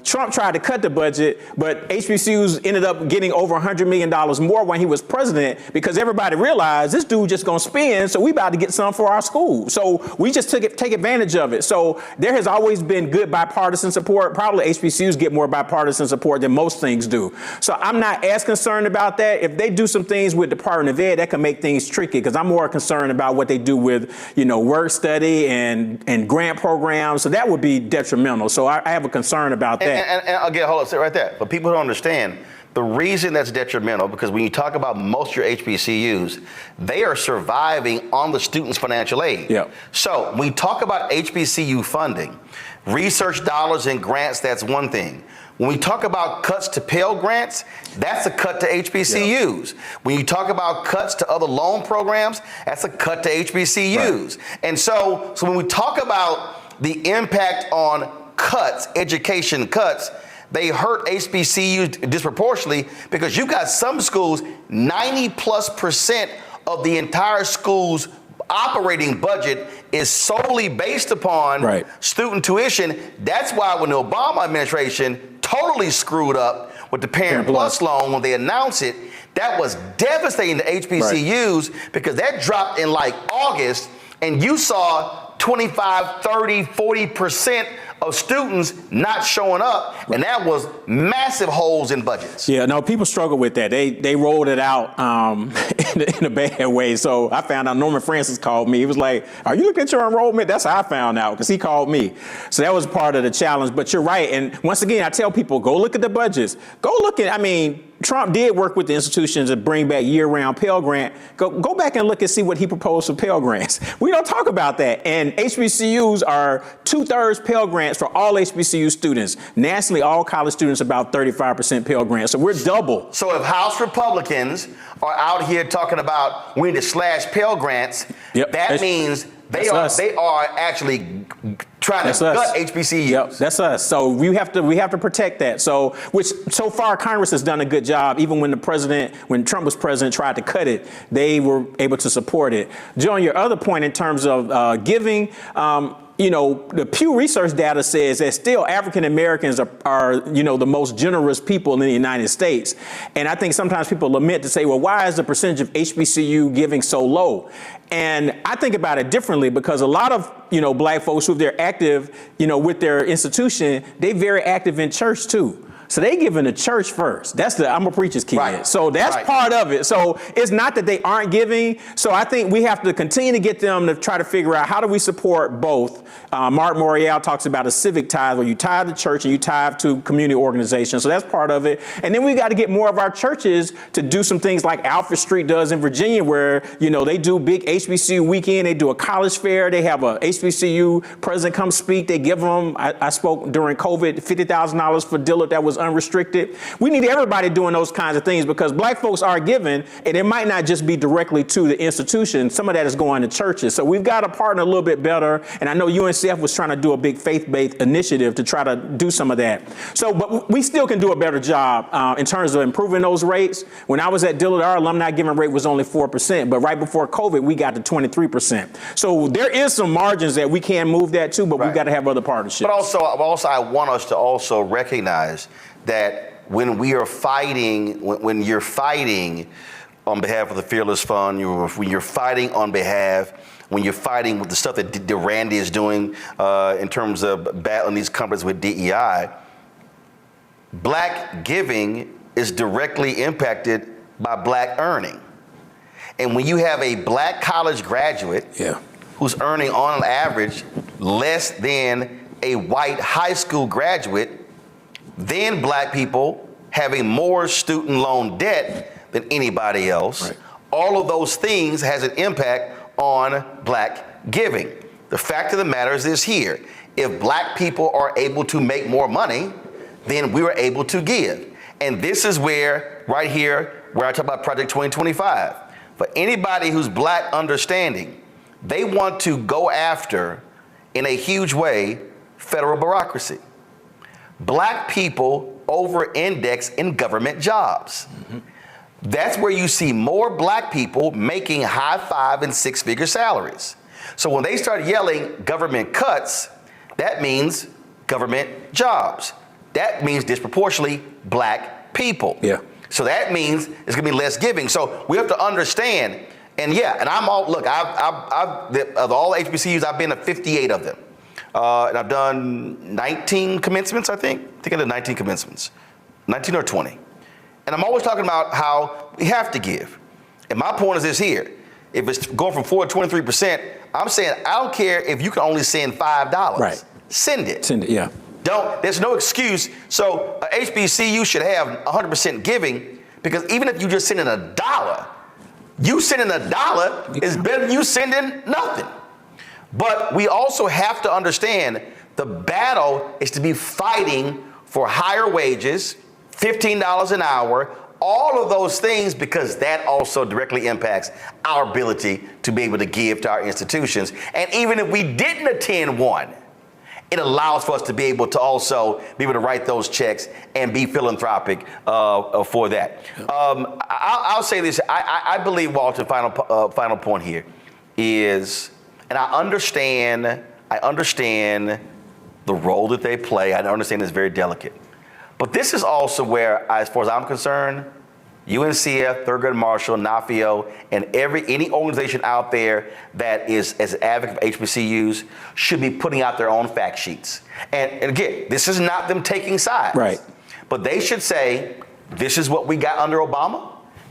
Trump tried to cut the budget, but HBCUs ended up getting over $100 million more when he was president, because everybody realized this dude just gonna spend, so we about to get some for our school. So we just take advantage of it. So there has always been good bipartisan support. Probably HBCUs get more bipartisan support than most things do. So I'm not as concerned about that. If they do some things with Department of Ed, that can make things tricky, because I'm more concerned about what they do with, work study and grant programs. So that would be detrimental. So I have a concern about that. And again, hold on, sit right there. But people don't understand the reason that's detrimental, because when you talk about most of your HBCUs, they are surviving on the students' financial aid. Yep. So when we talk about HBCU funding, research dollars and grants, that's one thing. When we talk about cuts to Pell Grants, that's a cut to HBCUs. Yep. When you talk about cuts to other loan programs, that's a cut to HBCUs. Right. And so when we talk about the impact on cuts, education cuts, they hurt HBCUs disproportionately, because you've got some schools, 90+% of the entire school's operating budget is solely based upon student tuition. That's why when the Obama administration totally screwed up with the Parent Plus loan, when they announced it, that was devastating to HBCUs, because that dropped in like August, and you saw 25, 30, 40% of students not showing up, and that was massive holes in budgets. Yeah, no, people struggle with that. They rolled it out in a bad way. So I found out, Norman Francis called me. He was like, are you looking at your enrollment? That's how I found out, because he called me. So that was part of the challenge. But you're right. And once again, I tell people, go look at the budgets. Go look at, Trump did work with the institutions to bring back year-round Pell Grant. Go back and look and see what he proposed for Pell Grants. We don't talk about that. And HBCUs are 2/3 Pell Grants for all HBCU students. Nationally, all college students about 35% Pell Grants. So we're double. So if House Republicans are out here talking about we need to slash Pell Grants, that means they are actually trying to gut HBCUs. Yep, that's us. So we have to protect that. So, which so far Congress has done a good job. Even when Trump was president, tried to cut it, they were able to support it. John, your other point in terms of giving. The Pew Research data says that still African Americans are the most generous people in the United States. And I think sometimes people lament to say, well, why is the percentage of HBCU giving so low? And I think about it differently, because a lot of, black folks, who they're active, with their institution, they're very active in church too. So they give in the church first. I'm a preacher's kid. Right. So that's part of it. So it's not that they aren't giving. So I think we have to continue to get them to try to figure out, how do we support both? Mark Morial talks about a civic tithe, where you tithe to church and you tithe to community organizations. So that's part of it. And then we got to get more of our churches to do some things like Alfred Street does in Virginia, where, they do big HBCU weekend. They do a college fair. They have a HBCU president come speak. They give them, I spoke during COVID, $50,000 for Dillard that was unrestricted. We need everybody doing those kinds of things because black folks are giving, and it might not just be directly to the institution. Some of that is going to churches. So we've got to partner a little bit better. And I know UNCF was trying to do a big faith-based initiative to try to do some of that. So, but we still can do a better job in terms of improving those rates. When I was at Dillard, our alumni giving rate was only 4%, but right before COVID, we got to 23%. So there is some margins that we can move that to, but we've got to have other partnerships. But also, I want us to also recognize that when we are fighting, when you're fighting on behalf of the Fearless Fund, when you're fighting with the stuff that Randy is doing in terms of battling these companies with DEI, black giving is directly impacted by black earning. And when you have a black college graduate who's earning on average less than a white high school graduate, then black people having more student loan debt than anybody else, all of those things has an impact on black giving. The fact of the matter is this here. If black people are able to make more money, then we are able to give. And this is where, right here, where I talk about Project 2025. For anybody who's black understanding, they want to go after, in a huge way, federal bureaucracy. Black people over-index in government jobs. That's where you see more black people making high 5- and 6-figure salaries. So when they start yelling government cuts, that means government jobs. That means disproportionately black people. So that means it's gonna be less giving. So we have to understand, and I'm all, look, of all HBCUs, I've been to 58 of them. And I've done 19 commencements, I think I did 19 commencements, 19 or 20. And I'm always talking about how we have to give. And my point is this here. If it's going from 4 to 23%, I'm saying I don't care if you can only send $5. Send it. Send it, there's no excuse. So a HBCU should have 100% giving, because even if you just send in $1, you sending $1 is better than you sending nothing. But we also have to understand the battle is to be fighting for higher wages, $15 an hour, all of those things, because that also directly impacts our ability to be able to give to our institutions. And even if we didn't attend one, it allows for us to be able to also be able to write those checks and be philanthropic for that. I'll say this. I believe, Walter, final point here is, and I understand the role that they play. I understand it's very delicate. But this is also where, as far as I'm concerned, UNCF, Thurgood Marshall, NAFIO, and any organization out there that is as an advocate for HBCUs should be putting out their own fact sheets. And again, this is not them taking sides. But they should say, this is what we got under Obama.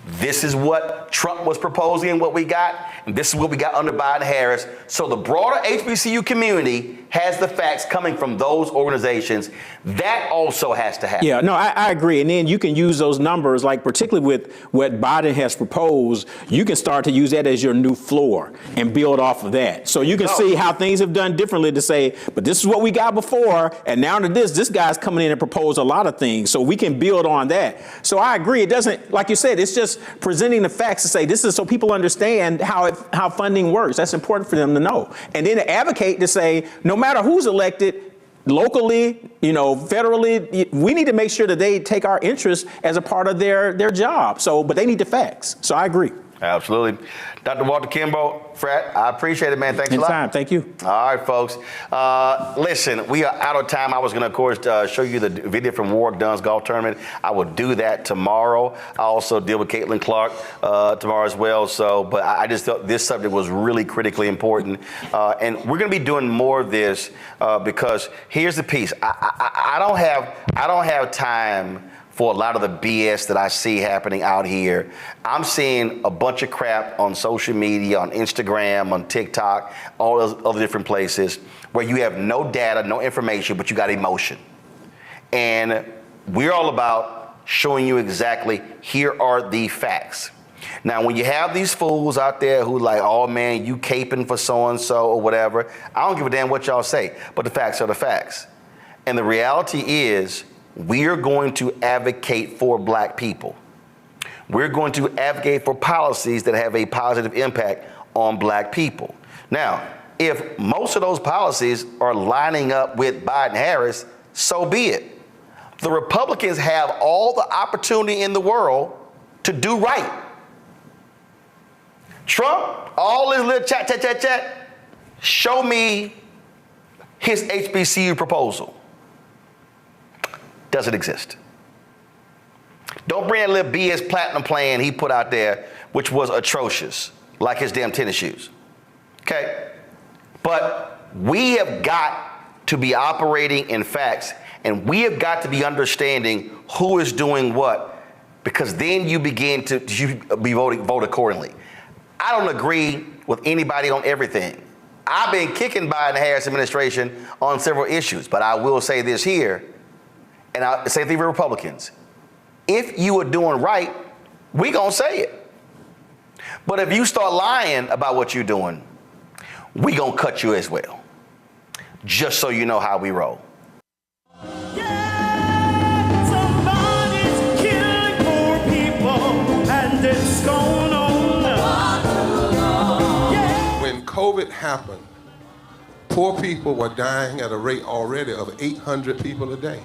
This is what Trump was proposing and what we got. And this is what we got under Biden-Harris. So the broader HBCU community has the facts coming from those organizations. That also has to happen. Yeah, no, I agree. And then you can use those numbers, like particularly with what Biden has proposed, you can start to use that as your new floor and build off of that. So you can see how things have done differently to say, but this is what we got before. And now to this guy's coming in and propose a lot of things. So we can build on that. So I agree. It doesn't, like you said, it's just presenting the facts to say this is so people understand how funding works. That's important for them to know. And then to advocate to say, no matter who's elected, locally, federally, we need to make sure that they take our interests as a part of their job. So, but they need the facts. So I agree. Absolutely. Dr. Walter Kimbrough, Frat, I appreciate it, man. Thanks a lot. Anytime. Thank you. All right, folks. Listen, we are out of time. I was going to, of course, show you the video from Warwick Dunn's golf tournament. I will do that tomorrow. I also deal with Caitlin Clark tomorrow as well. So, but I just thought this subject was really critically important. And we're going to be doing more of this because here's the piece. I don't have time for a lot of the BS that I see happening out here. I'm seeing a bunch of crap on social media, on Instagram, on TikTok, all those other different places where you have no data, no information, but you got emotion. And we're all about showing you exactly, here are the facts. Now, when you have these fools out there who like, oh man, you caping for so-and-so or whatever, I don't give a damn what y'all say, but the facts are the facts. And the reality is, We are going to advocate for black people. We're going to advocate for policies that have a positive impact on black people. Now, if most of those policies are lining up with Biden-Harris, so be it. The Republicans have all the opportunity in the world to do right. Trump, all his little chat, show me his HBCU proposal. Doesn't exist. Don't bring that little BS platinum plan he put out there, which was atrocious, like his damn tennis shoes. Okay? But we have got to be operating in facts, and we have got to be understanding who is doing what, because then you begin to vote accordingly. I don't agree with anybody on everything. I've been kicking Biden-Harris administration on several issues, but I will say this here, and I'll say to the Republicans, if you are doing right, we gonna say it. But if you start lying about what you're doing, we gonna cut you as well. Just so you know how we roll. Somebody's killing poor people, and it's going on. When COVID happened, poor people were dying at a rate already of 800 people a day.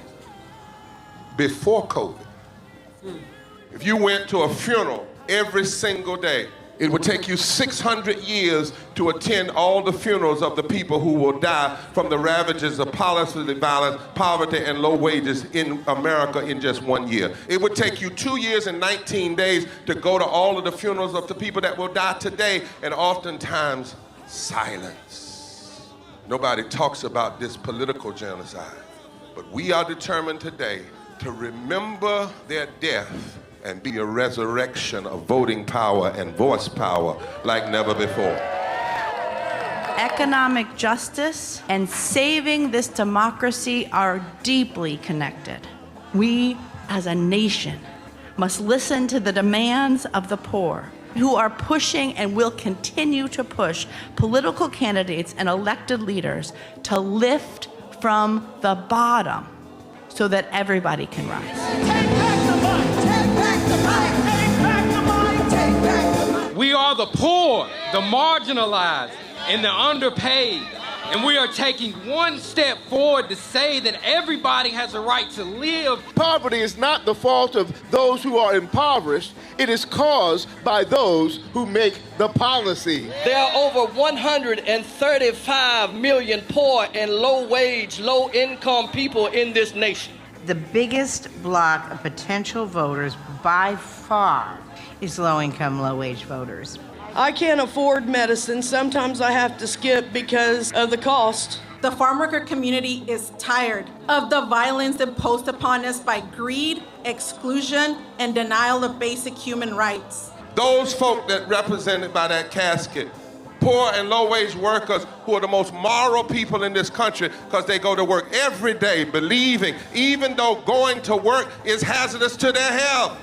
Before COVID, if you went to a funeral every single day, it would take you 600 years to attend all the funerals of the people who will die from the ravages of policy violence, poverty, and low wages in America in just 1 year. It would take you 2 years and 19 days to go to all of the funerals of the people that will die today, and oftentimes silence. Nobody talks about this political genocide, but we are determined today to remember their death and be a resurrection of voting power and voice power like never before. Economic justice and saving this democracy are deeply connected. We, as a nation, must listen to the demands of the poor, who are pushing and will continue to push political candidates and elected leaders to lift from the bottom so that everybody can rise. Take back the money, take back the money, take back the money, take back the money. We are the poor, the marginalized, and the underpaid. And we are taking one step forward to say that everybody has a right to live. Poverty is not the fault of those who are impoverished. It is caused by those who make the policy. There are over 135 million poor and low-wage, low-income people in this nation. The biggest block of potential voters by far is low-income, low-wage voters. I can't afford medicine. Sometimes I have to skip because of the cost. The farm worker community is tired of the violence imposed upon us by greed, exclusion, and denial of basic human rights. Those folk that represented by that casket, poor and low-wage workers who are the most moral people in this country because they go to work every day believing, even though going to work is hazardous to their health.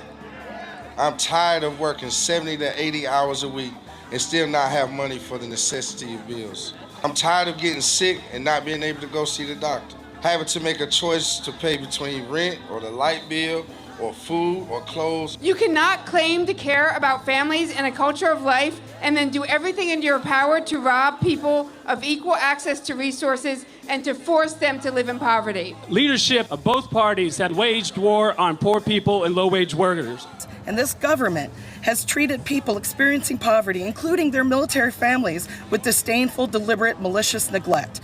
I'm tired of working 70 to 80 hours a week and still not have money for the necessity of bills. I'm tired of getting sick and not being able to go see the doctor. Having to make a choice to pay between rent or the light bill or food or clothes. You cannot claim to care about families and a culture of life and then do everything in your power to rob people of equal access to resources and to force them to live in poverty. Leadership of both parties had waged war on poor people and low-wage workers. And this government has treated people experiencing poverty, including their military families, with disdainful, deliberate, malicious neglect.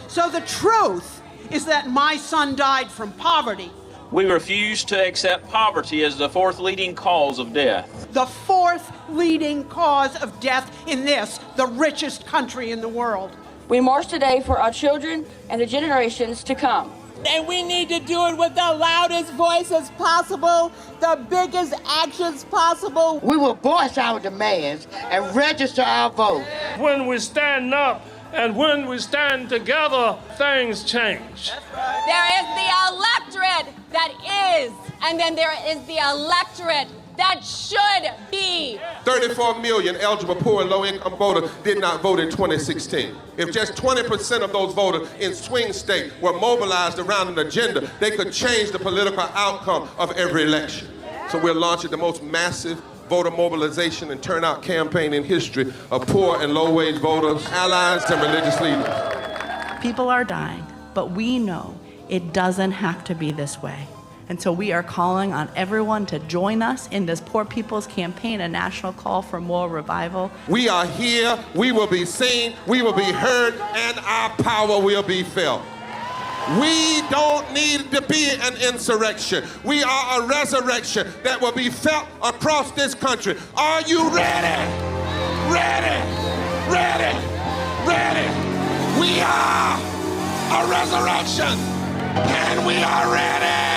So the truth is that my son died from poverty. We refuse to accept poverty as the fourth leading cause of death. The fourth leading cause of death in this, the richest country in the world. We march today for our children and the generations to come. And we need to do it with the loudest voices possible, the biggest actions possible. We will voice our demands and register our vote. When we stand up and when we stand together, things change. There is the electorate that is, and then there is the electorate that should be. 34 million eligible poor and low-income voters did not vote in 2016. If just 20% of those voters in swing states were mobilized around an agenda, they could change the political outcome of every election. So we're launching the most massive voter mobilization and turnout campaign in history of poor and low-wage voters, allies, and religious leaders. People are dying, but we know it doesn't have to be this way. And so we are calling on everyone to join us in this Poor People's Campaign, a national call for more revival. We are here, we will be seen, we will be heard, and our power will be felt. We don't need to be an insurrection. We are a resurrection that will be felt across this country. Are you ready? Ready? Ready? Ready? We are a resurrection, and we are ready.